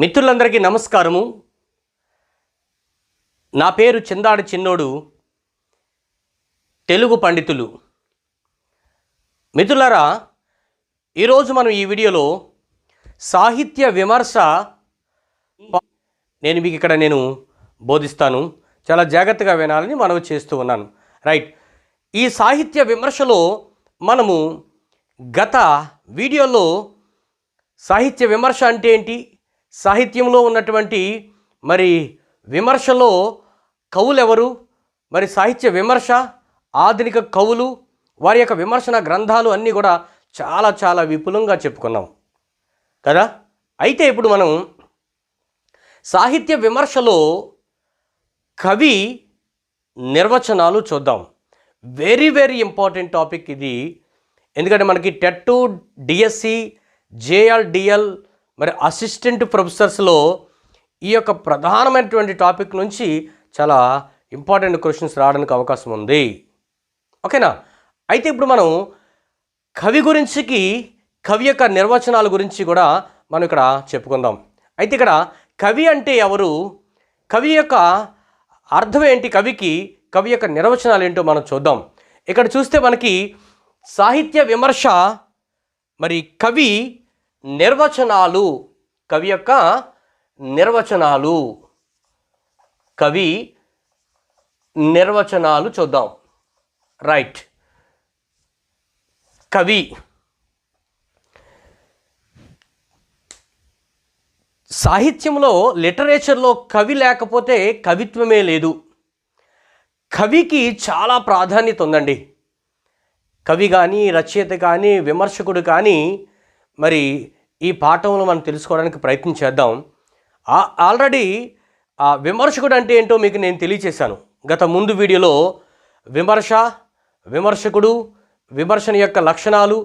మిత్రులందరికీ నమస్కారము. నా పేరు చిందాడి చిన్నోడు, తెలుగు పండితులు. మిత్రులారా, ఈరోజు మనం ఈ వీడియోలో సాహిత్య విమర్శ మీకు ఇక్కడ బోధిస్తాను. చాలా జాగ్రత్తగా వినాలని మనవి చేస్తూ ఉన్నాను. రైట్. ఈ సాహిత్య విమర్శలో మనము గత వీడియోలో సాహిత్య విమర్శ అంటే ఏంటి, సాహిత్యంలో ఉన్నటువంటి విమర్శలో కవులు ఎవరు, సాహిత్య విమర్శ, ఆధునిక కవులు, వారి యొక్క విమర్శన గ్రంథాలు అన్నీ కూడా చాలా చాలా విపులంగా చెప్పుకున్నాం కదా. అయితే ఇప్పుడు మనం సాహిత్య విమర్శలో కవి నిర్వచనాలు చూద్దాం. వెరీ వెరీ ఇంపార్టెంట్ టాపిక్ ఇది. ఎందుకంటే మనకి టెట్, డిఎస్సి, జేఎల్డిఎల్ అసిస్టెంట్ ప్రొఫెసర్స్లో ఈ యొక్క ప్రధానమైనటువంటి టాపిక్ నుంచి చాలా ఇంపార్టెంట్ క్వశ్చన్స్ రావడానికి అవకాశం ఉంది. ఓకేనా. అయితే ఇప్పుడు మనం కవి కవి యొక్క నిర్వచనాల గురించి కూడా మనం ఇక్కడ చెప్పుకుందాం. అయితే ఇక్కడ కవి అంటే ఎవరు, కవి యొక్క అర్థం ఏంటి, కవి యొక్క నిర్వచనాలు ఏంటో మనం చూద్దాం. ఇక్కడ చూస్తే మనకి సాహిత్య విమర్శ కవి నిర్వచనాలు, కవి యొక్క నిర్వచనాలు, కవి నిర్వచనాలు చూద్దాం. రైట్. కవి సాహిత్యంలో, లిటరేచర్లో కవి లేకపోతే కవిత్వమే లేదు. కవికి చాలా ప్రాధాన్యత ఉందండి. కవి కానీ, రచయిత కానీ, విమర్శకుడు కానీ ఈ పాఠంలో మనం తెలుసుకోవడానికి ప్రయత్నం చేద్దాం. ఆల్రెడీ విమర్శకుడు అంటే ఏంటో మీకు నేను తెలియచేశాను గత ముందు వీడియోలో. విమర్శకుడు, విమర్శన యొక్క లక్షణాలు,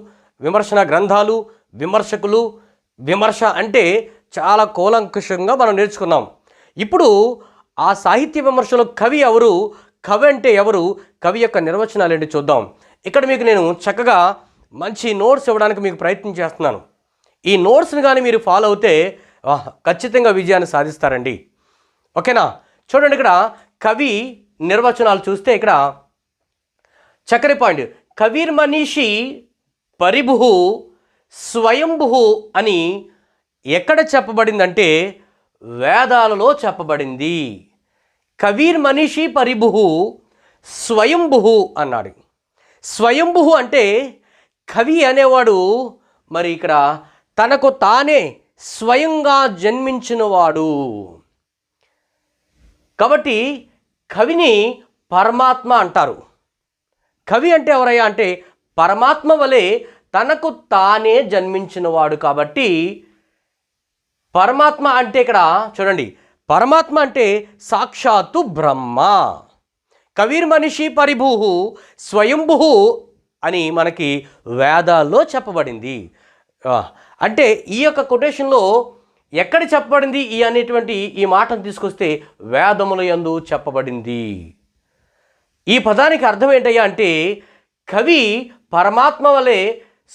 విమర్శన గ్రంథాలు, విమర్శకులు, విమర్శ అంటే చాలా కూలంకషంగా మనం నేర్చుకున్నాం. ఇప్పుడు ఆ సాహిత్య విమర్శలో కవి ఎవరు, కవి అంటే ఎవరు, కవి యొక్క నిర్వచనాలు ఏంటి చూద్దాం. ఇక్కడ మీకు నేను చక్కగా మంచి నోట్స్ ఇవ్వడానికి మీకు ప్రయత్నం చేస్తున్నాను. ఈ నోట్స్ని కానీ మీరు ఫాలో అవుతే ఖచ్చితంగా విజయాన్ని సాధిస్తారండి. ఓకేనా. చూడండి, ఇక్కడ కవి నిర్వచనాలు చూస్తే ఇక్కడ చక్కని పాయింట్. కవిర్మనీషి పరిభు స్వయంభు అని ఎక్కడ చెప్పబడిందంటే వేదాలలో చెప్పబడింది. కవిర్మనీషి పరిభు స్వయంభు అన్నాడు. స్వయంభు అంటే కవి అనేవాడు ఇక్కడ తనకు తానే స్వయంగా జన్మించినవాడు. కాబట్టి కవిని పరమాత్మ అంటారు. కవి అంటే ఎవరయ్యా అంటే పరమాత్మ వలె తనకు తానే జన్మించినవాడు. కాబట్టి పరమాత్మ అంటే ఇక్కడ చూడండి, పరమాత్మ అంటే సాక్షాత్తు బ్రహ్మ. కవిర్మనిషి పరిభూ స్వయంభూ అని మనకి వేదాల్లో చెప్పబడింది. అంటే ఈ యొక్క కొటేషన్లో ఎక్కడ చెప్పబడింది అనేటువంటి ఈ మాటను తీసుకొస్తే వేదముల యందు చెప్పబడింది. ఈ పదానికి అర్థం ఏంటయ్యా అంటే కవి పరమాత్మ వలె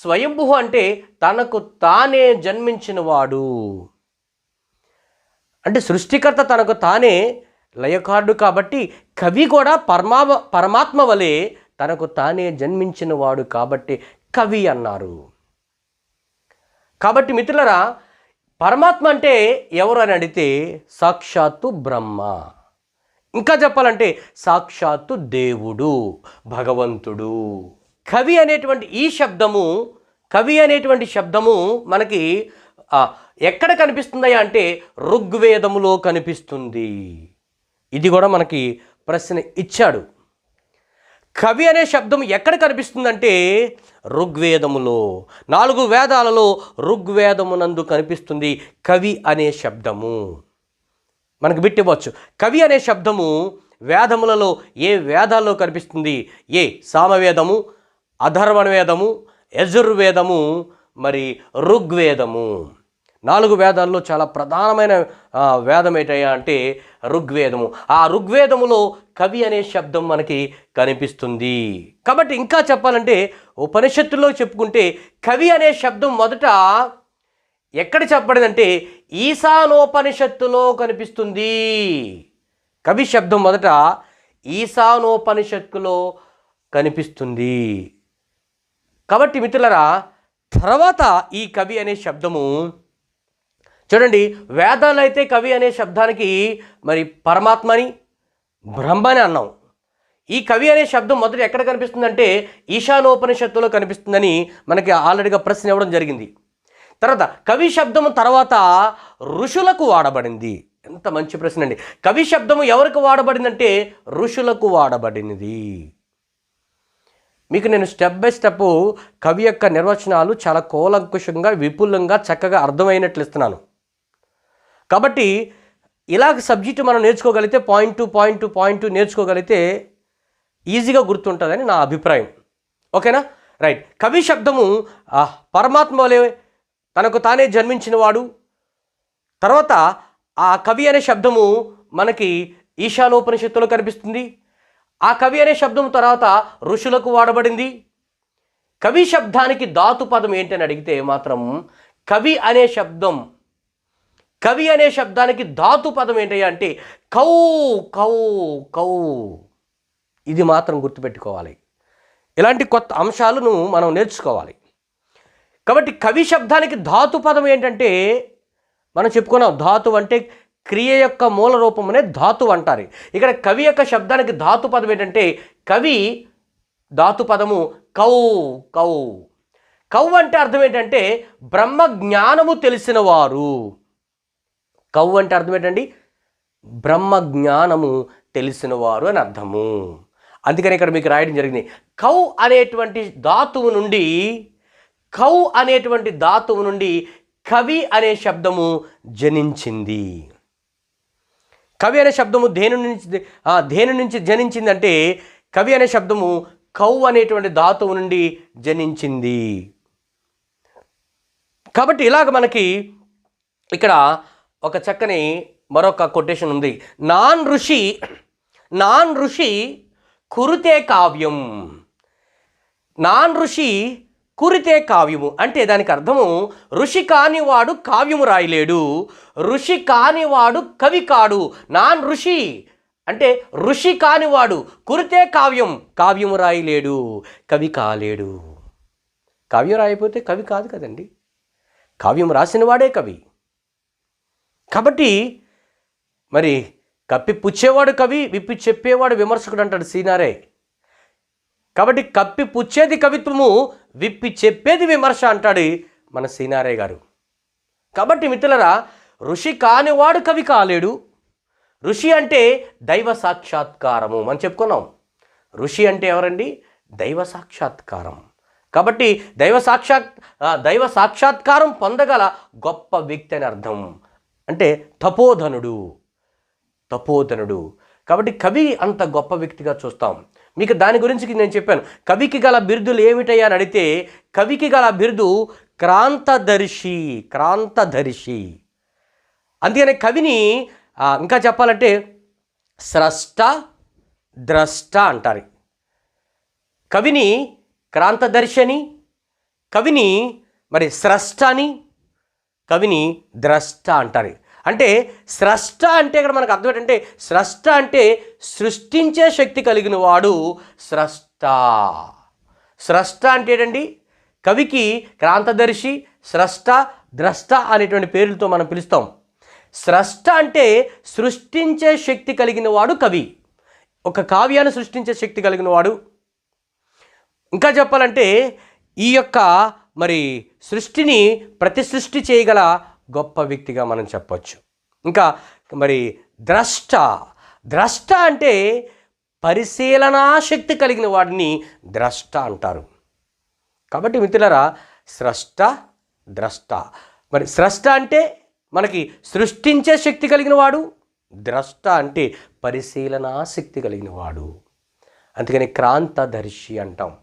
స్వయంభూ అంటే తనకు తానే జన్మించినవాడు. అంటే సృష్టికర్త తనకు తానే లయకారుడు. కాబట్టి కవి కూడా పరమాత్మ వలె తనకు తానే జన్మించినవాడు కాబట్టి కవి అన్నారు. కాబట్టి మిత్రులారా, పరమాత్మ అంటే ఎవరు అని అడిగితే సాక్షాత్తు బ్రహ్మ. ఇంకా చెప్పాలంటే సాక్షాత్తు దేవుడు, భగవంతుడు. కవి అనేటువంటి శబ్దము మనకి ఎక్కడ కనిపిస్తుందయ్యా అంటే ఋగ్వేదములో కనిపిస్తుంది. ఇది కూడా మనకి ప్రశ్న ఇచ్చాడు. కవి అనే శబ్దం ఎక్కడ కనిపిస్తుందంటే ఋగ్వేదములో. 4 వేదాలలో ఋగ్వేదమునందు కనిపిస్తుంది కవి అనే శబ్దము. మనకు బిట్టివ్వచ్చు. కవి అనే శబ్దము వేదములలో ఏ వేదాల్లో కనిపిస్తుంది? సామవేదము, అథర్వణ వేదము, యజుర్వేదము, ఋగ్వేదము. 4 వేదాల్లో చాలా ప్రధానమైన వేదం ఏంటయ్యా అంటే ఋగ్వేదము. ఆ ఋగ్వేదములో కవి అనే శబ్దం మనకి కనిపిస్తుంది. కాబట్టి ఇంకా చెప్పాలంటే ఉపనిషత్తుల్లో చెప్పుకుంటే కవి అనే శబ్దం మొదట ఎక్కడ చెప్పబడిందంటే ఈశానోపనిషత్తులో కనిపిస్తుంది. కవి శబ్దం మొదట ఈశానోపనిషత్తులో కనిపిస్తుంది. కాబట్టి మిత్రులారా, తర్వాత ఈ కవి అనే శబ్దము చూడండి, వేదాలు అయితే కవి అనే శబ్దానికి మరి పరమాత్మని బ్రహ్మని అన్నాం. ఈ కవి అనే శబ్దం మొదట ఎక్కడ కనిపిస్తుందంటే ఈశానోపనిషత్తులో కనిపిస్తుందని మనకి ఆల్రెడీగా ప్రశ్న ఇవ్వడం జరిగింది. తర్వాత కవి శబ్దము తర్వాత ఋషులకు వాడబడింది. ఎంత మంచి ప్రశ్న అండి. కవి శబ్దము ఎవరికి వాడబడిందంటే ఋషులకు వాడబడినది. మీకు నేను స్టెప్ బై స్టెప్ కవి యొక్క నిర్వచనాలు చాలా కూలంకుషంగా విపులంగా చక్కగా అర్థమైనట్లు ఇస్తున్నాను. కాబట్టి ఇలాగ సబ్జెక్టు మనం నేర్చుకోగలిగితే పాయింట్ టు నేర్చుకోగలిగితే ఈజీగా గుర్తుంటుందని నా అభిప్రాయం. ఓకేనా? రైట్. కవి శబ్దము పరమాత్మ వలె తనకు తానే జన్మించిన వాడు. తర్వాత ఆ కవి అనే శబ్దము మనకి ఈశానోపనిషత్తులో కనిపిస్తుంది. ఆ కవి అనే శబ్దం తర్వాత ఋషులకు వాడబడింది. కవి శబ్దానికి ధాతు పదం ఏంటని అడిగితే మాత్రం కవి అనే శబ్దానికి ధాతు పదం ఏంటయ్యా అంటే కౌ కౌ కౌ. ఇది మాత్రం గుర్తుపెట్టుకోవాలి. ఇలాంటి కొత్త అంశాలను మనం నేర్చుకోవాలి. కాబట్టి కవి శబ్దానికి ధాతు పదం ఏంటంటే మనం చెప్పుకున్నాం, ధాతు అంటే క్రియ యొక్క మూల రూపం అనే ధాతు అంటారు. ఇక్కడ కవి యొక్క శబ్దానికి ధాతు పదం ఏంటంటే కవి ధాతు పదము కౌ కౌ. కౌ అంటే అర్థం ఏంటంటే బ్రహ్మ జ్ఞానము తెలిసిన వారు. కౌ అంటే అర్థం ఏంటండి? బ్రహ్మ జ్ఞానము తెలిసిన వారు అని అర్థము. అందుకని ఇక్కడ మీకు రాయడం జరిగింది. కౌ అనేటువంటి ధాతువు నుండి కవి అనే శబ్దము జనించింది. కవి అనే శబ్దము దేని నుంచి జనించిందంటే కవి అనే శబ్దము కౌ అనేటువంటి ధాతువు నుండి జనించింది. కాబట్టి ఇలాగ మనకి ఇక్కడ ఒక చక్కని మరొక కొటేషన్ ఉంది. నాన్ ఋషి కురుతే కావ్యం. నాన్ ఋషి కురితే కావ్యము అంటే దానికి అర్థము ఋషి కానివాడు కావ్యము రాయలేడు, ఋషి కానివాడు కవి కాడు. నాన్ ఋషి అంటే ఋషి కానివాడు కురితే కావ్యము రాయలేడు, కవి కాలేడు. కావ్యం రాయిపోతే కవి కాదు కదండి. కావ్యం రాసిన వాడే కవి. కాబట్టి మరి కప్పి పుచ్చేవాడు కవి, విప్పి చెప్పేవాడు విమర్శకుడు అంటాడు సీనారే. కాబట్టి కప్పి పుచ్చేది కవిత్వము, విప్పి చెప్పేది విమర్శ అంటాడు మన సీనారే గారు. కాబట్టి మిత్రులరా, ఋషి కానివాడు కవి కాలేడు. ఋషి అంటే దైవ సాక్షాత్కారము మనం చెప్పుకున్నాం. ఋషి అంటే ఎవరండి? దైవ సాక్షాత్కారం. కాబట్టి దైవ సాక్షాత్కారం పొందగల గొప్ప వ్యక్తి అని అర్థం. అంటే తపోధనుడు. కాబట్టి కవి అంత గొప్ప వ్యక్తిగా చూస్తాం. మీకు దాని గురించి నేను చెప్పాను. కవికి గల బిరుదులు ఏమిటయ్యా అని అడిగితే కవికి గల బిరుదు క్రాంతదర్శి. అందుకనే కవిని ఇంకా చెప్పాలంటే స్రష్ట ద్రష్ట అంటారు. కవిని క్రాంతదర్శి అని, కవిని మరి స్రష్ట అని, కవిని ద్రష్ట అంటారు. అంటే స్రష్ట అంటే ఇక్కడ మనకు అర్థం ఏంటంటే స్రష్ట అంటే సృష్టించే శక్తి కలిగిన వాడు స్రష్ట. స్రష్ట అంటే ఏంటండి? కవికి క్రాంతదర్శి, స్రష్ట, ద్రష్ట అనేటువంటి పేర్లతో మనం పిలుస్తాం. స్రష్ట అంటే సృష్టించే శక్తి కలిగిన వాడు కవి. ఒక కావ్యాన్ని సృష్టించే శక్తి కలిగిన వాడు. ఇంకా చెప్పాలంటే ఈ యొక్క మరి సృష్టిని ప్రతిసృష్టి చేయగల గొప్ప వ్యక్తిగా మనం చెప్పవచ్చు. ఇంకా మరి ద్రష్ట అంటే పరిశీలనా శక్తి కలిగిన వాడిని ద్రష్ట అంటారు. కాబట్టి మిత్రులారా, స్రష్ట ద్రష్ట. మరి స్రష్ట అంటే మనకి సృష్టించే శక్తి కలిగిన వాడు, ద్రష్ట అంటే పరిశీలనా శక్తి కలిగిన వాడు. అందుకని క్రాంతదర్శి అంటాం.